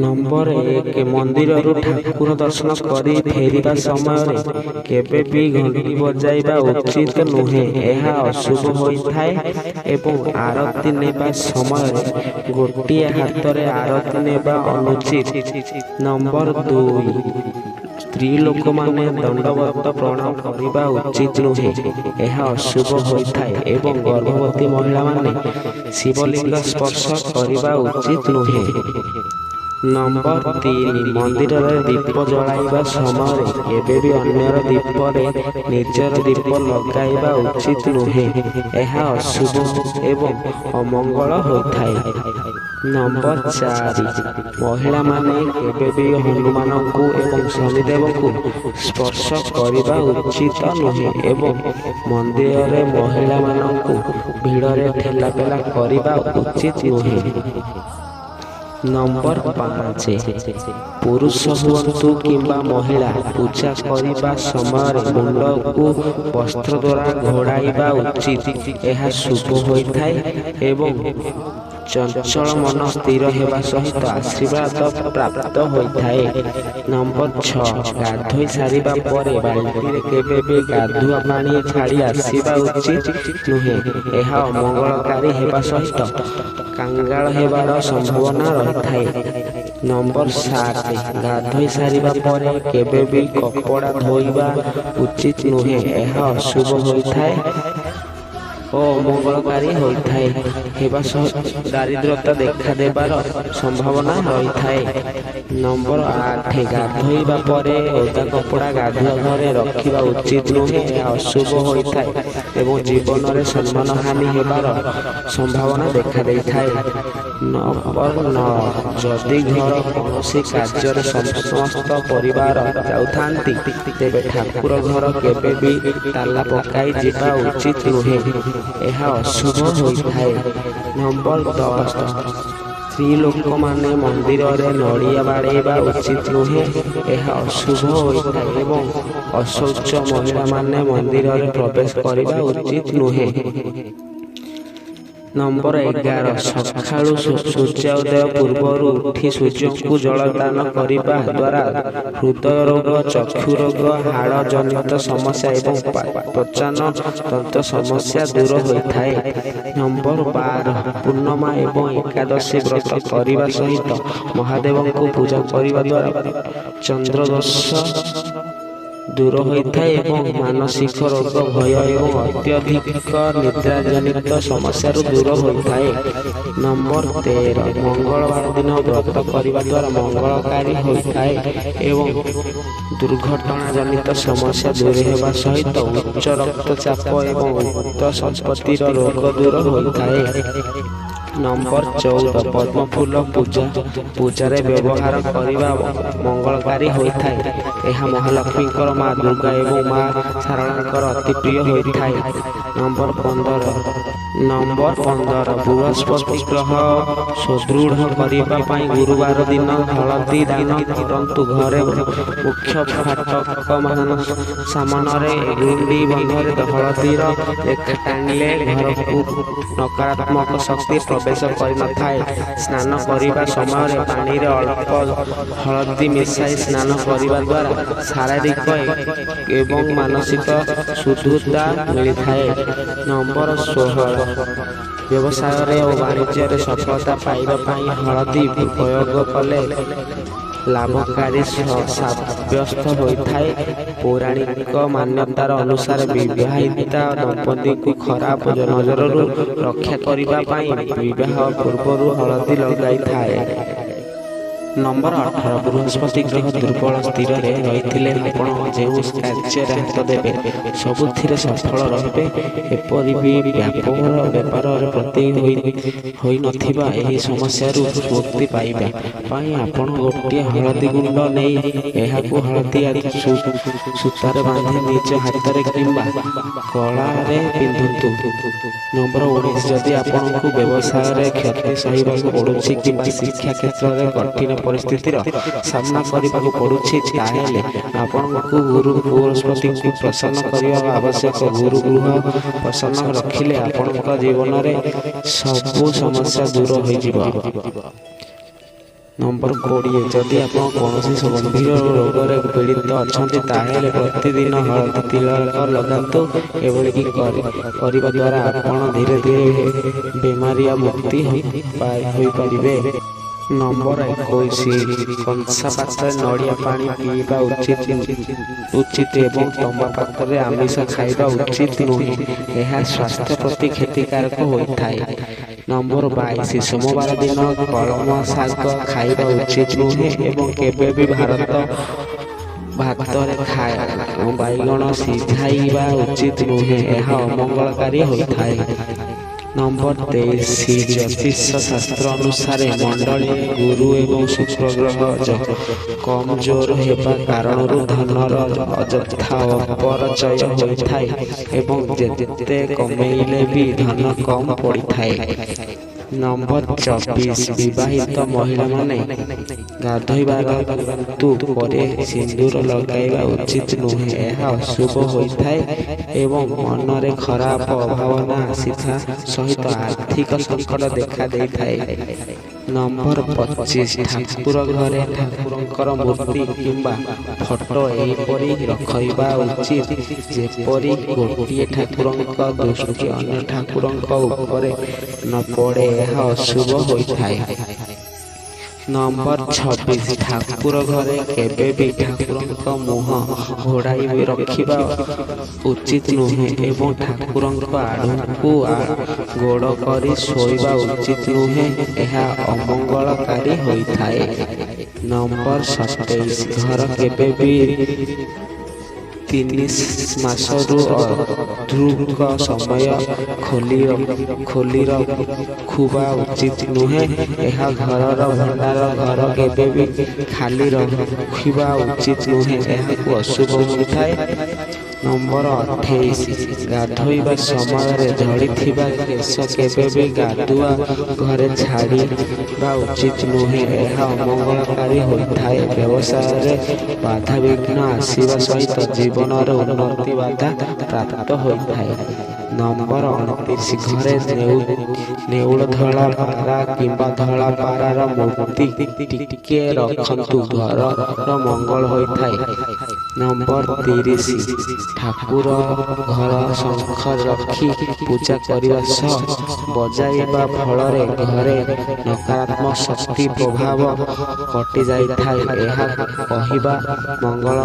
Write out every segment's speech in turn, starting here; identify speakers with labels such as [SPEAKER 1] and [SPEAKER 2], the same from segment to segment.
[SPEAKER 1] Number 1 ମନ୍ଦିରରୁ ଠାକୁର ଦର୍ଶନ କରି ଫେରିବା ସମୟରେ କେବେ ବି ଘଣ୍ଟି ବଜାଇବା ଉଚିତ ନୁହେଁ, ଏହା ଅଶୁଭ ହୋଇଥାଏ ଏବଂ ଆରତି ନେବା ସମୟରେ ଗୋଟିଏ ହାତରେ ଆରତି ନେବା ଅନୁଚିତ। ନମ୍ବର 2 ସ୍ତ୍ରୀ ଲୋକମାନେ ଦଣ୍ଡବତ ପ୍ରଣାମ କରିବା ଉଚିତ ନୁହେଁ, ଏହା ଅଶୁଭ ହୋଇଥାଏ ଏବଂ ଗର୍ଭବତୀ ମହିଳାମାନେ ଶିବଲିଙ୍ଗ ସ୍ପର୍ଶ କରିବା ଉଚିତ ନୁହେଁ। ନମ୍ବର 3 ମନ୍ଦିରରେ ଦୀପ ଜଳାଇବା ସମୟରେ କେବେ ବି ଅନ୍ୟର ଦୀପରେ ନିଜର ଦୀପ ଲଗାଇବା ଉଚିତ ନୁହେଁ, ଏହା ଅଶୁଭ ଏବଂ ଅମଙ୍ଗଳ ହୋଇଥାଏ। ନମ୍ବର 4 ମହିଳାମାନେ କେବେ ବି ହନୁମାନଙ୍କୁ ଏବଂ ଶନିଦେବଙ୍କୁ ସ୍ପର୍ଶ କରିବା ଉଚିତ ନୁହେଁ ଏବଂ ମନ୍ଦିରରେ ମହିଳାମାନଙ୍କୁ ଭିଡ଼ରେ ଠେଲାପେଲା କରିବା ଉଚିତ ନୁହେଁ। ନମ୍ବର 5 ପୁରୁଷ ହୁଅନ୍ତୁ କିମ୍ବା ମହିଳା ପୂଜା କରିବା ସମୟରେ ମୁଣ୍ଡକୁ ବସ୍ତ୍ର ଦ୍ୱାରା ଘୋଡ଼ାଇବା ଉଚିତ, ଏହା ଶୁଭ ହୋଇଥାଏ ଏବଂ ଚଞ୍ଚଳ ମନ ସ୍ଥିର ହେବା ସହିତ ଆଶୀର୍ବାଦ ପ୍ରାପ୍ତ ହୋଇଥାଏ। ନମ୍ବର 6 ଗାଧୋଇ ସାରିବା ପରେ ବାଲ୍ଟିରେ କେବେ ବି ଗାଧୁଆ ପାଣି ଛାଡ଼ି ଆସିବା ଉଚିତ ନୁହେଁ, ଏହା ଅମଙ୍ଗଳକାରୀ ହେବା ସହିତ କାଙ୍ଗାଳ ହେବାର ସମ୍ଭାବନା ରହିଥାଏ। ନମ୍ବର 7 ଗାଧୋଇ ସାରିବା ପରେ କେବେ ବି କପଡ଼ା ଧୋଇବା ଉଚିତ ନୁହେଁ, ଏହା ଅଶୁଭ ହୋଇଥାଏ ଓ ଅମଙ୍ଗଳକାରୀ ହୋଇଥାଏ ହେବା ସହ ଦାରିଦ୍ର୍ୟତା ଦେଖାଦେବାର ସମ୍ଭାବନା ରହିଥାଏ। ନମ୍ବର 8 ଗାଧୋଇବା ପରେ ଓଦା କପଡ଼ା ଗାଧୁଆ ଘରେ ରଖିବା ଉଚିତ ନୁହେଁ, ଏହା ଅଶୁଭ ହୋଇଥାଏ ଏବଂ ଜୀବନରେ ସମ୍ମାନହାନି ହେବାର ସମ୍ଭାବନା ଦେଖାଦେଇଥାଏ। ନମ୍ବର 9 ଯଦି ଘର କୌଣସି କାର୍ଯ୍ୟରେ ସମସ୍ତ ପରିବାର ଯାଉଥାନ୍ତି, ତେବେ ଠାକୁର ଘର କେବେ ବି ତାଲା ପକାଇ ଯିବା ଉଚିତ ନୁହେଁ, ଏହା ଅଶୁଭ ହୋଇଥାଏ। ନମ୍ବର 10 ସ୍ତ୍ରୀ ଲୋକମାନେ ମନ୍ଦିରରେ ନଡ଼ିଆ ବାଡ଼େଇବା ଉଚିତ ନୁହେଁ, ଏହା ଅଶୁଭ ହୋଇଥାଏ ଏବଂ ଅଶୌଚ ମହିଳାମାନେ ମନ୍ଦିରରେ ପ୍ରବେଶ କରିବା ଉଚିତ ନୁହେଁ। ନମ୍ବର 11 ସକାଳୁ ସୂର୍ଯ୍ୟୋଦୟ ପୂର୍ବରୁ ଉଠି ସୂର୍ଯ୍ୟଙ୍କୁ ଜଳଦାନ କରିବା ଦ୍ୱାରା ହୃଦୟ ରୋଗ, ଚକ୍ଷୁ ରୋଗ, ହାଡ଼ ଜନିତ ସମସ୍ୟା ଏବଂ ପାଚନ ତନ୍ତ୍ର ସମସ୍ୟା ଦୂର ହୋଇଥାଏ। ନମ୍ବର 12 ପୂର୍ଣ୍ଣିମା ଏବଂ ଏକାଦଶୀ ବ୍ରତ କରିବା ସହିତ ମହାଦେବଙ୍କୁ ପୂଜା କରିବା ଦ୍ୱାରା ଚନ୍ଦ୍ରଦୋଷ ଦୂର ହୋଇଥାଏ ଏବଂ ମାନସିକ ରୋଗ, ଭୟ ଏବଂ ଅତ୍ୟଧିକ ନିଦ୍ରାଜନିତ ସମସ୍ୟାରୁ ଦୂର ହୋଇଥାଏ। ନମ୍ବର 13 ମଙ୍ଗଳବାର ଦିନ ବ୍ରତ କରିବା ଦ୍ୱାରା ମଙ୍ଗଳକାରୀ ହୋଇଥାଏ ଏବଂ ଦୁର୍ଘଟଣା ଜନିତ ସମସ୍ୟା ଦୂର ହେବା ସହିତ ଉଚ୍ଚ ରକ୍ତଚାପ ଏବଂ ଉକ୍ତ ସମ୍ପତ୍ତିର ରୋଗ ଦୂର ହୋଇଥାଏ। ନମ୍ବର 14 ପଦ୍ମଫୁଲ ପୂଜାରେ ବ୍ୟବହାର କରିବା ମଙ୍ଗଳକାରୀ ହୋଇଥାଏ, ଏହା ମହାଲକ୍ଷ୍ମୀଙ୍କର, ମା ଦୁର୍ଗା ଏବଂ ମା ଶାରଳାଙ୍କର ଅତି ପ୍ରିୟ ହୋଇଥାଏ। ନମ୍ବର 15 ବୃହସ୍ପତି ଗ୍ରହ ସୁଦୃଢ଼ କରିବା ପାଇଁ ଗୁରୁବାର ଦିନ ହଳଦୀ ଦାନ କରନ୍ତୁ। ଘରେ ମୁଖ୍ୟ ଫାଟକ ସାମନାରେ ଗୁଣ୍ଡି ବନ୍ଧରେ ହଳଦୀର ରେଖା ଟାଣିଲେ ଘରକୁ ନକାରାତ୍ମକ ଶକ୍ତି ପ୍ରବେଶ କରିନଥାଏ। ସ୍ନାନ କରିବା ସମୟରେ ପାଣିରେ ଅଳ୍ପ ହଳଦୀ ମିଶାଇ ସ୍ନାନ କରିବା ଦ୍ୱାରା ଶାରୀରିକ ଏବଂ ମାନସିକ ଶୁଦ୍ଧତା ମିଳିଥାଏ। ନମ୍ବର 16 ବ୍ୟବସାୟରେ ଓ ବାଣିଜ୍ୟରେ ସଫଳତା ପାଇବା ପାଇଁ ହଳଦୀ ପ୍ରୟୋଗ କଲେ ଲାଭକାରୀ ସାବ୍ୟସ୍ତ ହୋଇଥାଏ। ପୌରାଣିକ ମାନ୍ୟତାର ଅନୁସାରେ ବିବାହିତା ଦମ୍ପତିଙ୍କୁ ଖରାପ ନଜରରୁ ରକ୍ଷା କରିବା ପାଇଁ ବିବାହ ପୂର୍ବରୁ ହଳଦୀ ଲଗାଇଥାଏ। ନମ୍ବର 18 ବୃହସ୍ପତି ଗ୍ରହ ଦୁର୍ବଳ ସ୍ଥିରରେ ରହିଥିଲେ ଆପଣ ଯେଉଁ କାର୍ଯ୍ୟରେ ହାତ ଦେବେ ସବୁଥିରେ ସଫଳ ରହିବେ। ଏପରି ବି ବେପାରରେ ପ୍ରତି ହୋଇନଥିବା ଏହି ସମସ୍ୟାରୁ ମୁକ୍ତି ପାଇବା ପାଇଁ ଆପଣ ଗୋଟିଏ ହଳଦୀ ଗୁଣ୍ଡ ନେଇ ଏହାକୁ ହଳଦୀ ସୂତାରେ ବାନ୍ଧି ନିଜ ହାତରେ କିମ୍ବା ଗଳାରେ ପିନ୍ଧନ୍ତୁ। ନମ୍ବର 19 ଯଦି ଆପଣଙ୍କୁ ବ୍ୟବସାୟରେ କ୍ଷତି ସହିବାକୁ ପଡ଼ୁଛି କିମ୍ବା ଶିକ୍ଷା କ୍ଷେତ୍ରରେ କଠିନ ପରିସ୍ଥିତିର ସାମ୍ନା କରିବାକୁ ପଡ଼ୁଛି, ତାହେଲେ ଆପଣଙ୍କୁ ଗୁରୁ ବୃହସ୍ପତିଙ୍କୁ ପ୍ରସନ୍ନ କରିବା ଆବଶ୍ୟକ। ଗୁରୁ ଗୃହ ପ୍ରସନ୍ନ ରଖିଲେ ଆପଣଙ୍କ ଜୀବନରେ ସବୁ ସମସ୍ୟା ଦୂର ହୋଇଯିବ। ନମ୍ବର 20 ଯଦି ଆପଣ କୌଣସି ଗମ୍ଭୀର ରୋଗରେ ପୀଡ଼ିତ ଅଛନ୍ତି ତାହେଲେ ପ୍ରତିଦିନ ହଳଦୀ ତିଳକ ଲଗାନ୍ତୁ। ଏଭଳି କରିବା ଦ୍ୱାରା ଆପଣ ଧୀରେ ଧୀରେ ବେମାରିଆ ମୁକ୍ତି ହୋଇପାରିବେ। ନମ୍ବର 21 କଂସା ପାତ୍ରରେ ନଡ଼ିଆ ପାଣି ପିଇବା ଉଚିତ ଏବଂ ତମ୍ବା ପାତ୍ରରେ ଆମିଷ ଖାଇବା ଉଚିତ ନୁହେଁ। ଏହା ସ୍ୱାସ୍ଥ୍ୟ ପ୍ରତି କ୍ଷତିକାରକ ହୋଇଥାଏ। ନମ୍ବର 22 ସୋମବାର ଦିନ କଳମ ଶାଗ ଖାଇବା ଉଚିତ ନୁହେଁ ଏବଂ କେବେ ବି ଭାତରେ ବାଇଗଣ ସିଝାଇବା ଉଚିତ ନୁହେଁ, ଏହା ଅମଙ୍ଗଳକାରୀ ହୋଇଥାଏ। ନମ୍ବର 23 ଜ୍ୟୋତିଷ ଶାସ୍ତ୍ର ଅନୁସାରେ ମଣ୍ଡଳୀରେ ଗୁରୁ ଏବଂ ଶୁକ୍ର ଗ୍ରହ କମଜୋର ହେବା କାରଣରୁ ଧନର ଅଯଥା ଅପଚୟ ହୋଇଥାଏ ଏବଂ ଯେତେ କମେଇଲେ ବି ଧନ କମ ପଡ଼ିଥାଏ। ନମ୍ବର 24 ବିବାହିତ ମହିଳାମାନେ ଗାଧୋଇବାର ପରେ ସିନ୍ଦୁର ଲଗାଇବା ଉଚିତ ନୁହେଁ, ଏହା ଅଶୁଭ ହୋଇଥାଏ ଏବଂ ମନରେ ଖରାପ ଭାବନା ଆସିବା ସହିତ ଆର୍ଥିକ ସଂକଟ ଦେଖା ଦେଇଥାଏ। ନମ୍ବର 25 ଠାକୁର ଘରେ ଠାକୁରଙ୍କର ମୂର୍ତ୍ତି କିମ୍ବା ଫଟୋ ଏହିପରି ରଖିବା ଉଚିତ ଯେପରି ଗୋଟିଏ ଠାକୁରଙ୍କ ଦୃଷ୍ଟି ଅନ୍ୟ ଠାକୁରଙ୍କ ଉପରେ ନ ପଡ଼େ, ଏହା ଅଶୁଭ ହୋଇଥାଏ। ନମ୍ବର 26 ଠାକୁର ଘରେ କେବେ ବି ଠାକୁରଙ୍କ ମୁହଁ ଘୋଡ଼ାଇ ରଖିବା ଉଚିତ ନୁହେଁ ଏବଂ ଠାକୁରଙ୍କ ଆଡ଼କୁ ଗୋଡ଼ କରି ଶୋଇବା ଉଚିତ ନୁହେଁ, ଏହା ଅମଙ୍ଗଳକାରୀ ହୋଇଥାଏ। ନମ୍ବର 27 ଘର କେବେ ବି 3 ମାସରୁ ଅଧିକ ସମୟ ଖୋଲି ରଖିବା ଉଚିତ ନୁହେଁ, ଏହା ଘରର ଭଣ୍ଡାର। ଘର କେବେ ବି ଖାଲି ରଖିବା ଉଚିତ ନୁହେଁ, ଏହାକୁ ଅଶୁଭ ହୋଇଥାଏ। ନମ୍ବର 28 ଗାଧୋଇବା ସମୟରେ ଝଡ଼ିଥିବା କେଶ କେବେ ବି ଗାଧୁଆ ଘରେ ଛାଡ଼ିବା ଉଚିତ ନୁହେଁ, ଏହା ଅମଙ୍ଗଳକାରୀ ହୋଇଥାଏ। ବ୍ୟବସାୟରେ ବାଧାବିଘ୍ନ ଆସିବା ସହିତ ଜୀବନରେ ଉନ୍ନତି ବାଧା ପ୍ରାପ୍ତ ହୋଇଥାଏ। ନମ୍ବର 29 ଘରେ ନେଉଳ ଧଳା ପାରା କିମ୍ବା ଧଳା ପାରାର ମୂର୍ତ୍ତି ଟିକିଏ ରଖନ୍ତୁ, ଘରର ମଙ୍ଗଳ ହୋଇଥାଏ। ନମ୍ବର 30 ଠାକୁର ଘର ଶଙ୍ଖ ରଖି ପୂଜା କରିବା ସହ ବଜାଇବା ଫଳରେ ଘରେ ନକାରାତ୍ମକ ଶକ୍ତି ପ୍ରଭାବ କଟିଯାଇଥାଏ। ଏହା କହିବା ମଙ୍ଗଳ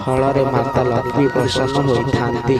[SPEAKER 1] ଫଳରେ ମାତା ଲକ୍ଷ୍ମୀ ପ୍ରସନ୍ନ ହୋଇଥାନ୍ତି।